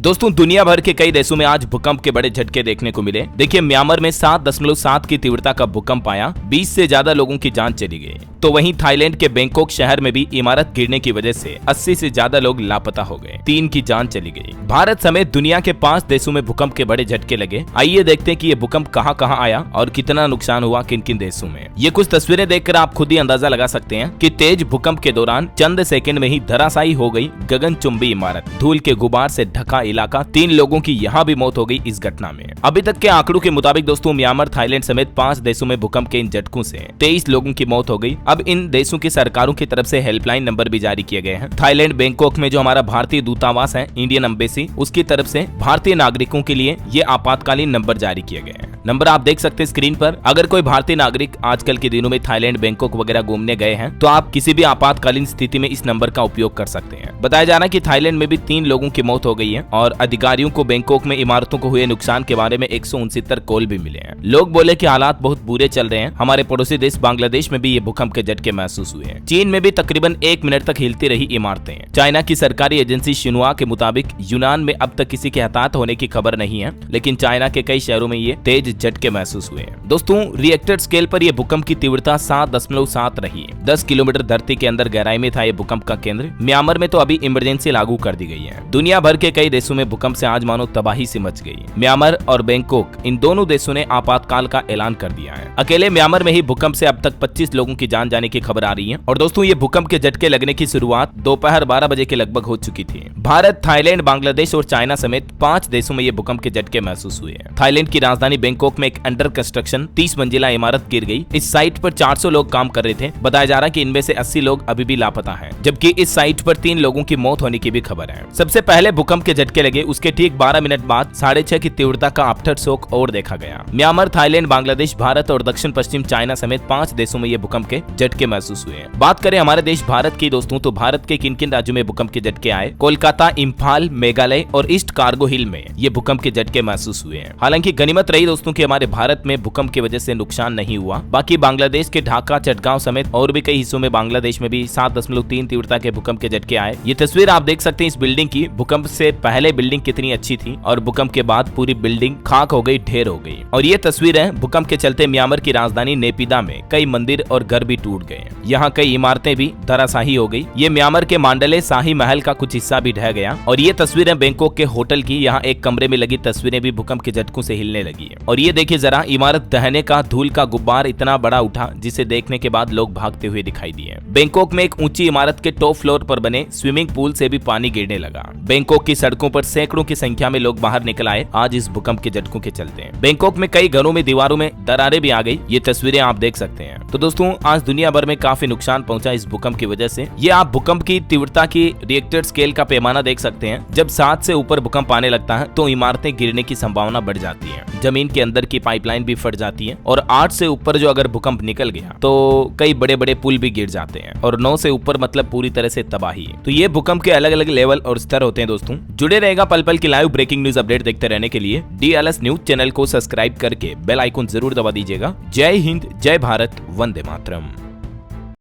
दोस्तों दुनिया भर के कई देशों में आज भूकंप के बड़े झटके देखने को मिले। देखिए म्यांमार में 7.7 की तीव्रता का भूकंप आया, 20 से ज्यादा लोगों की जान चली गई। तो वहीं थाईलैंड के बैंकॉक शहर में भी इमारत गिरने की वजह से 80 से ज्यादा लोग लापता हो गए, 3 की जान चली गई। भारत समेत दुनिया के 5 देशों में भूकंप के बड़े झटके लगे। आइए देखते हैं कि ये भूकंप कहां कहां आया और कितना नुकसान हुआ किन किन देशों में। ये कुछ तस्वीरें देखकर आप खुद ही अंदाजा लगा सकते हैं कि तेज भूकंप के दौरान चंद सेकंड में ही धराशायी हो गई गगनचुंबी इमारत। धूल के गुबार से ढका इलाका, 3 लोगों की यहाँ भी मौत हो गई इस घटना में। अभी तक के आंकड़ों के मुताबिक दोस्तों म्यांमार, थाईलैंड समेत 5 देशों में भूकंप के इन झटकों से 23 लोगों की मौत हो गई। अब इन देशों की सरकारों की तरफ से हेल्पलाइन नंबर भी जारी किए गए हैं। थाईलैंड बैंकॉक में जो हमारा भारतीय दूतावास है, इंडियन एम्बेसी, उसकी तरफ से भारतीय नागरिकों के लिए ये आपातकालीन नंबर जारी किए गए हैं। नंबर आप देख सकते हैं स्क्रीन पर। अगर कोई भारतीय नागरिक आजकल के दिनों में थाईलैंड, बैंकॉक वगैरह घूमने गए हैं तो आप किसी भी आपातकालीन स्थिति में इस नंबर का उपयोग कर सकते हैं। बताया जा रहा है कि थाईलैंड में भी 3 लोगों की मौत हो गई है और अधिकारियों को बैंकॉक में इमारतों को हुए नुकसान के बारे में 169 कॉल भी मिले हैं। लोग बोले कि हालात बहुत बुरे चल रहे हैं। हमारे पड़ोसी देश बांग्लादेश में भी ये भूकंप के झटके महसूस हुए हैं। चीन में भी तकरीबन 1 मिनट तक हिलती रही इमारतें। चाइना की सरकारी एजेंसी शिन्हुआ के मुताबिक यूनान में अब तक किसी के हताहत होने की खबर नहीं है, लेकिन चाइना के कई शहरों में ये तेज झटके महसूस हुए हैं। दोस्तों रिएक्टर स्केल पर यह भूकंप की तीव्रता 7.7 रही है। 10 किलोमीटर धरती के अंदर गहराई में था ये भूकंप का केंद्र। म्यांमार में तो अभी इमरजेंसी लागू कर दी गई है। दुनिया भर के कई देशों में भूकंप से आज मानो तबाही सी मच गई। म्यांमार और बैंकॉक, इन दोनों देशों ने आपातकाल का ऐलान कर दिया है। अकेले म्यांमार में ही भूकंप से अब तक 25 लोगों की जान जाने की खबर आ रही है। और दोस्तों ये भूकंप के झटके लगने की शुरुआत दोपहर 12 बजे के लगभग हो चुकी थी। भारत, थाईलैंड, बांग्लादेश और चाइना समेत 5 देशों में ये भूकंप के झटके महसूस हुए हैं। थाईलैंड की राजधानी बैंकॉक में एक अंडर कंस्ट्रक्शन 30 मंजिला इमारत गिर गई। इस साइट पर 400 लोग काम कर रहे थे। बताया जा रहा है कि इनमें से 80 लोग अभी भी लापता हैं, जबकि इस साइट पर 3 लोगों की मौत होने की भी खबर है। सबसे पहले भूकंप के झटके लगे, उसके ठीक 12 मिनट बाद 6.5 की तीव्रता का आफ्टर शॉक और देखा गया। म्यांमार, थाईलैंड, बांग्लादेश, भारत और दक्षिण पश्चिम चाइना समेत 5 देशों में ये भूकंप के झटके महसूस हुए हैं। बात करें हमारे देश भारत की दोस्तों, तो भारत के किन किन राज्यों में भूकंप के झटके आए? कोलकाता, इम्फाल, मेघालय और ईस्ट कार्गो हिल में ये भूकंप के झटके महसूस हुए हैं। हालांकि गनीमत रही दोस्तों कि हमारे भारत में भूकंप की वजह से नुकसान नहीं हुआ। बाकी बांग्लादेश के ढाका, चटगांव समेत और भी कई हिस्सों में बांग्लादेश में भी 7.3 तीव्रता के भूकंप के झटके आए। ये तस्वीर आप देख सकते हैं इस बिल्डिंग की। भूकंप से पहले बिल्डिंग कितनी अच्छी थी और भूकंप के बाद पूरी बिल्डिंग खाक हो गई, ढेर हो गई। और ये तस्वीर है भूकंप के चलते म्यांमार की राजधानी नेपिदा में कई मंदिर और घर भी टूट गए। यहाँ कई इमारतें भी धराशायी हो गई। ये म्यांमार के मांडले शाही महल का कुछ हिस्सा भी ढह गया। और ये तस्वीर है बैंकॉक के होटल की। यहाँ एक कमरे में लगी तस्वीरें भी भूकंप के झटकों से हिलने लगी है। और ये देखिए जरा, इमारत ढहने का धूल का गुब्बार इतना बड़ा उठा जिसे देखने के बाद लोग भागते हुए दिखाई दिए। बैंकॉक में एक ऊंची इमारत के टॉप फ्लोर पर बने स्विमिंग पूल से भी पानी गिरने लगा। बैंकॉक की सड़कों पर सैकड़ों की संख्या में लोग बाहर निकल आए आज इस भूकंप के झटकों के चलते। बैंकॉक में कई घरों में दीवारों में दरारें भी आ गई। ये तस्वीरें आप देख सकते हैं। तो दोस्तों आज दुनिया भर में काफी नुकसान पहुंचा इस भूकंप की वजह से। ये आप भूकंप की तीव्रता की रिएक्टर स्केल का पैमाना देख सकते हैं। जब 7 से ऊपर भूकंप आने लगता है तो इमारतें गिरने की संभावना बढ़ जाती है, जमीन के अंदर की पाइपलाइन भी फट जाती है। और 8 से ऊपर जो अगर भूकंप निकल गया तो कई बड़े बड़े पुल भी गिर जाते हैं। और 9 से ऊपर मतलब पूरी तरह से तबाही। तो ये भूकंप के अलग अलग लेवल और स्तर होते हैं दोस्तों। जुड़े रहेगा पल पल की लाइव ब्रेकिंग न्यूज अपडेट देखते रहने के लिए DLS न्यूज चैनल को सब्सक्राइब करके बेल आइकन जरूर दबा दीजिएगा। जय हिंद, जय भारत, वंदे मातरम।